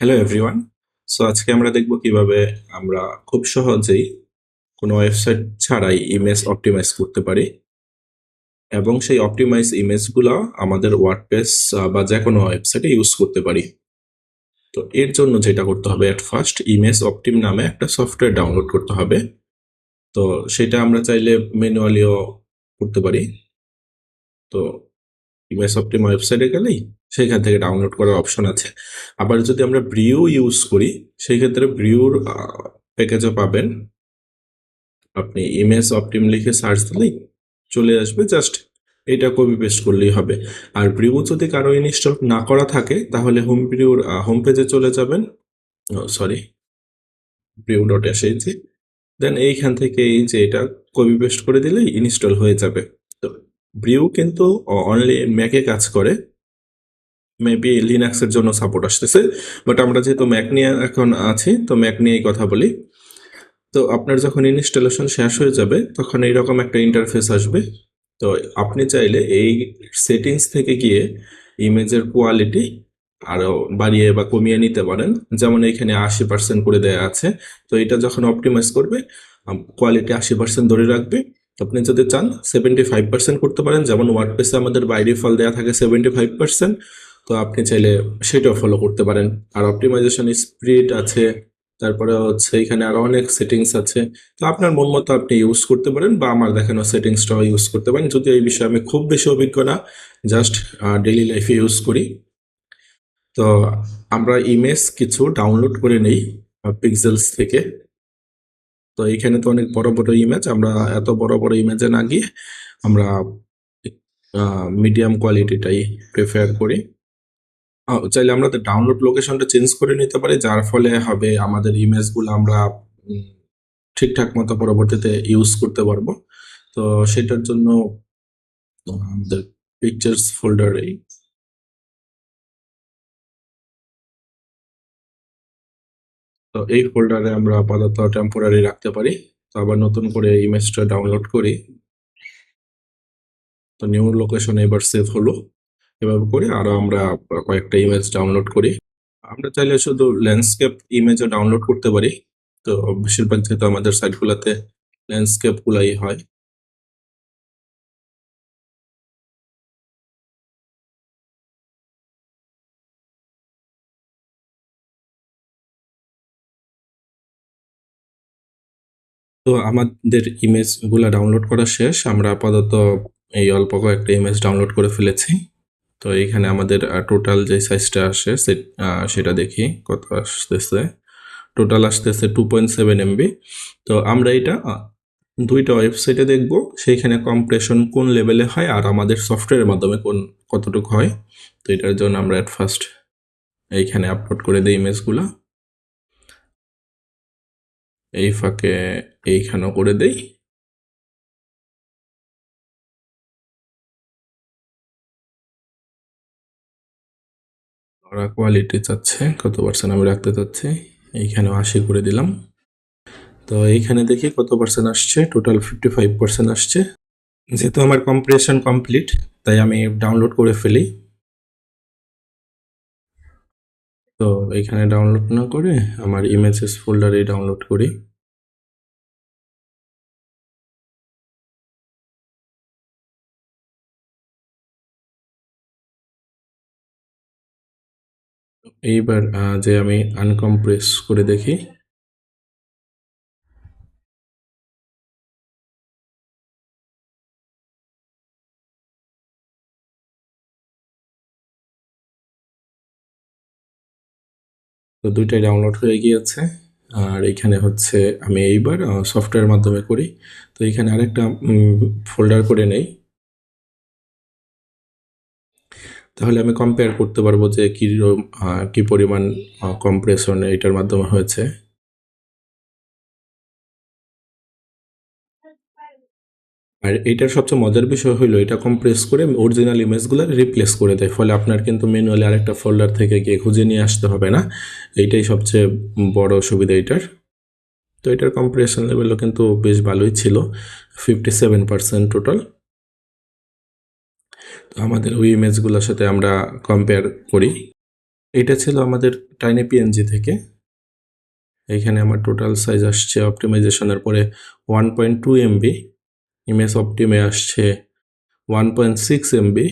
Hello everyone. So আজকে আমরা দেখব কিভাবে আমরা খুব সহজেই কোনো ওয়েবসাইট ছাড়াই ইমেজ অপটিমাইজ করতে পারি এবং সেই অপটিমাইজ ইমেজগুলো আমাদের ওয়ার্ডপ্রেস বা যে কোনো ওয়েবসাইটে ইউজ করতে পারি। তো এর জন্য যেটা করতে হবে, এট ফার্স্ট ইমেজ অপটিম নামে একটা সফটওয়্যার ডাউনলোড করতে হবে। তো সেটা আমরা চাইলে ম্যানুয়ালিও করতে পারি। তো ইমেজ অপটিম ওয়েবসাইটে গেলেই সেখান থেকে ডাউনলোড করার অপশন আছে। আবার যদি আমরা ব্রিউ ইউজ করি, সেই ক্ষেত্রে ব্রিউর প্যাকেজও পাবেন। আপনি ইমেজ অপটিম লিখে সার্চ দিলেই চলে আসবে, জাস্ট এটা কপি পেস্ট করলেই হবে। আর ব্রিউ যদি কারো ইনস্টল না করা থাকে তাহলে ব্রিউর হোম পেজে চলে যাবেন, সরি ব্রিউ ডট এসএইচজি, দেন এইখান থেকে এই যে এটা কপি পেস্ট করে দিলেই ইনস্টল হয়ে যাবে। তো ব্রিউ কিন্তু অনলি ম্যাকে কাজ করে, মেবি লিনাক্সের জন্য সাপোর্ট আসতেছে, বাট আমরা যেহেতু ম্যাক নিয়ে এখন আছি তো ম্যাক নিয়েই কথা বলি। তো আপনার যখন ইনস্টলেশন শেষ হয়ে যাবে তখন এইরকম একটা ইন্টারফেস আসবে। তো আপনি চাইলে এই সেটিংস থেকে গিয়ে ইমেজের কোয়ালিটি আরও বাড়িয়ে বা কমিয়ে নিতে পারেন। যেমন এখানে 80% করে দেয়া আছে, তো এটা যখন অপটিমাইজ করবে কোয়ালিটি 80% ধরে রাখবে। আপনি যদি চান 75% করতে পারেন, যেমন ওয়ার্ডপ্রেসে আমাদের বাই ডিফল্ট দেওয়া থাকে 75%, তো আপনি চাইলে সেটাও ফলো করতে পারেন। আর অপটিমাইজেশন স্পিড আছে, তারপরে হচ্ছে এখানে আরো অনেক সেটিংস আছে। তো আপনার মন মতো আপনি ইউজ করতে পারেন বা আমার দেখানো সেটিংসটাও ইউজ করতে পারেন, যদি এই বিষয়ে আমি খুব বেশি অভিজ্ঞ না, জাস্ট ডেইলি লাইফে ইউজ করি। তো আমরা ইমেজ কিছু ডাউনলোড করে নেই পিক্সেলস থেকে। তো এখানে তো অনেক বড় বড় ইমেজ, আমরা এত বড় বড় ইমেজে না গিয়ে আমরা মিডিয়াম কোয়ালিটিটাই প্রেফার করি। চাইলে আমরা ডাউনলোড লোকেশনটা চেঞ্জ করে নিতে পারি, যার ফলে হবে আমাদের ইমেজগুলো আমরা ঠিকঠাক মতো পরবর্তীতে ইউজ করতে পারবো। তো সেটার জন্য আমাদের পিকচার্স ফোল্ডারে, তো এই ফোল্ডারে আমরা আপাতত টেম্পোরারি রাখতে পারি। তো আবার নতুন করে ইমেজটা ডাউনলোড করি। তো নিউ লোকেশন এবার সেভ হলো। এভাবে করে আরো আমরা কয়েকটা ইমেজ ডাউনলোড করি। আমরা চাইলে শুধু ল্যান্ডস্কেপ ইমেজও ডাউনলোড করতে পারি। তো বেশিরভাগ যেহেতু আমাদের সাইটগুলোতে ল্যান্ডস্কেপ গুলাই হয়। তো আমাদের ইমেজগুলা ডাউনলোড করা শেষ। আমরা আপাতত এই অল্প কয়েকটা ইমেজ ডাউনলোড করে ফেলেছি। তো এইখানে আমাদের টোটাল যে সাইজটা আসে সেটা দেখি কত আসতেছে। টোটাল আসতেছে 2.7 MB। তো আমরা এটা দুইটা ওয়েবসাইটে দেখব, সেইখানে কম্প্রেশন কোন লেভেলে হয় আর আমাদের সফটওয়্যারের মাধ্যমে কতটুকু হয়। তো এটার জন্য আমরা এট ফার্স্ট এইখানে আপলোড করে দিই ইমেজগুলা, এই ফাঁকে এইখানেও করে দেই। ওরা কোয়ালিটি চাচ্ছে কত পার্সেন্ট আমি রাখতে চাচ্ছি, এইখানেও 80 করে দিলাম। তো এইখানে দেখি কত পার্সেন্ট আসছে, টোটাল 55% আসছে। যেহেতু আমার কম্প্রেশন কমপ্লিট তাই আমি ডাউনলোড করে ফেলি। তো এইখানে ডাউনলোড না করে আমার ইমেজেস ফোল্ডারে ডাউনলোড করি। এইবার যে আমি আনকম্প্রেস করে দেখি, তো দুইটাই ডাউনলোড হয়ে গিয়েছে। আর এখানে হচ্ছে আমি এইবার সফটওয়্যার মাধ্যমে করি। তো এখানে আরেকটা ফোল্ডার করে নেই, তাহলে আমি কম্পেয়ার করতে পারবো যে কি পরিমাণ কম্প্রেশন এটার মাধ্যমে হয়েছে। আর এইটার সবচেয়ে মজার বিষয় হলো এটা কম্প্রেস করে অরিজিনাল ইমেজগুলো রিপ্লেস করে দেয়, ফলে আপনার কিন্তু ম্যানুয়ালি আরেকটা ফোল্ডার থেকে গিয়ে খুঁজে নিয়ে আসতে হবে না। এইটাই সবচেয়ে বড় সুবিধা এটার। তো এটার কম্প্রেশন লেভেলও কিন্তু বেশ ভালোই ছিল, 57% টোটাল। তো আমাদের ওই ইমেজগুলোর সাথে আমরা কম্পেয়ার করি। এটা ছিল আমাদের টাইনি পিএনজি থেকে। এখানে আমার টোটাল সাইজ আসছে অপটিমাইজেশনের পরে 1.2 এমবি, ইমেজ অপটিমে আসছে 1.6 এমবি,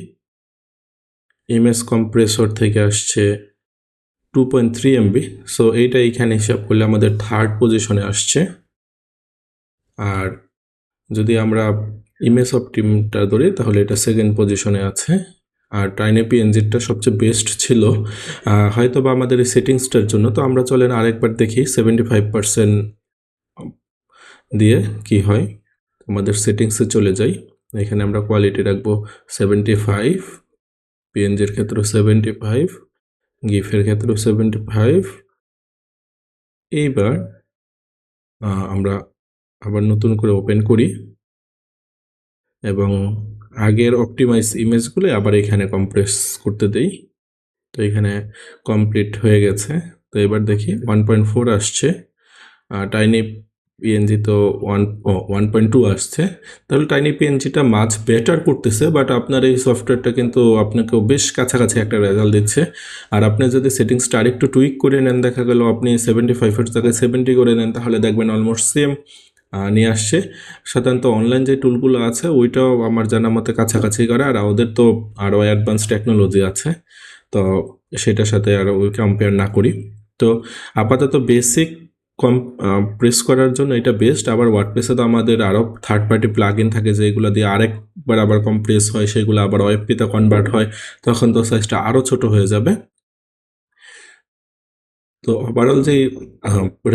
ইমেজ কম্প্রেসর থেকে আসছে 2.3 এমবি। সো এইটা এখানে হিসাব করলে আমাদের থার্ড পজিশনে আসছে। আর যদি আমরা ইমেজ অপটিমটা ধরি তাহলে এটা সেকেন্ড পজিশনে আছে। আর টাইনি পিএনজিটা সবচেয়ে বেস্ট ছিল হয়তো বা আমাদের এই সেটিংসটার জন্য। তো আমরা চলেন আরেকবার দেখি 75% দিয়ে কি হয়। আমাদের সেটিংসে চলে যাই, এখানে আমরা কোয়ালিটি রাখবো 75, পিএনজির ক্ষেত্রে 75, গিফের ক্ষেত্রে 75। এইবার আমরা আবার নতুন করে ওপেন করি এবং আগের অপটিমাইজ ইমেজগুলো আবার এখানে কম্প্রেস করতে দেই। তো এখানে কমপ্লিট হয়ে গেছে। তো এবার দেখি 1.4 আসছে, টাইনি পিএনজি তো 1.2 আসছে। তাহলে টাইনি পিএনজিটা মাছ বেটার করতেছে, বাট আপনার এই সফটওয়্যারটা কিন্তু আপনাকেও বেশ কাছাকাছি একটা রেজাল্ট দিচ্ছে। আর আপনি যদি সেটিংসটা আরেকটু টুইক করে নেন, দেখা গেল আপনি 75-এর জায়গায় 70 করে নেন, তাহলে দেখবেন অলমোস্ট সেম নিয়ে আসছে। সাধারণত অনলাইন যে টুলগুলো আছে ওইটাও আমার জানা মতে কাছাকাছি করে, আর ওদের তো আরও অ্যাডভান্স টেকনোলজি আছে, তো সেটার সাথে আর ওই কম্পেয়ার না করি। তো আপাতত বেসিক প্রেস করার জন্য এটা বেস্ট। আবার ওয়ার্ডপ্রেসে তো আমাদের আরও থার্ড পার্টি প্লাগ ইন থাকে যেগুলো দিয়ে আরেকবার আবার কম্প্রেস হয়, সেগুলো আবার ওয়েবপিতে কনভার্ট হয়, তখন তো সাইজটা আরও ছোট হয়ে যাবে। তো ওভারঅল যে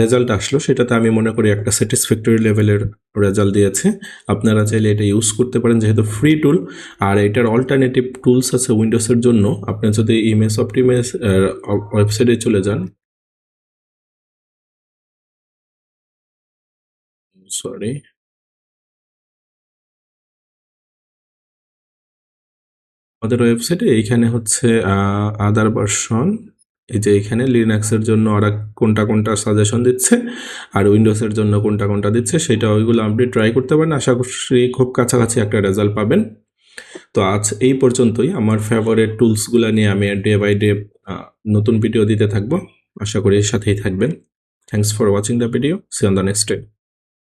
রেজাল্ট আসলো সেটাতে আমি মনে করি একটা স্যাটিসফ্যাক্টরি লেভেলের রেজাল্ট দিয়েছে। আপনারা চাইলে এটা ইউজ করতে পারেন যেহেতু ফ্রি টুল। আর এটার অল্টারনেটিভ টুলস আছে উইন্ডোজের জন্য। আপনি যদি ইমেজ অপটিমাইজ ওয়েবসাইটে চলে যান, সরি, আমাদের ওয়েবসাইটে এইখানে হচ্ছে আদার ভার্সন, এই যে এখানে লিনাক্সের জন্য ওরা কোনটা কোনটা সাজেশন দিচ্ছে আর উইন্ডোজের জন্য কোনটা কোনটা দিচ্ছে সেটা ওইগুলো আপনি ট্রাই করতে পারেন। আশা করি খুব কাছাকাছি একটা রেজাল্ট পাবেন। তো আজ এই পর্যন্তই। আমার ফেভারিট টুলসগুলো নিয়ে আমি ডে বাই ডে নতুন ভিডিও দিতে থাকবো। আশা করি সাথেই থাকবেন। Thanks for watching the video. See on the next day.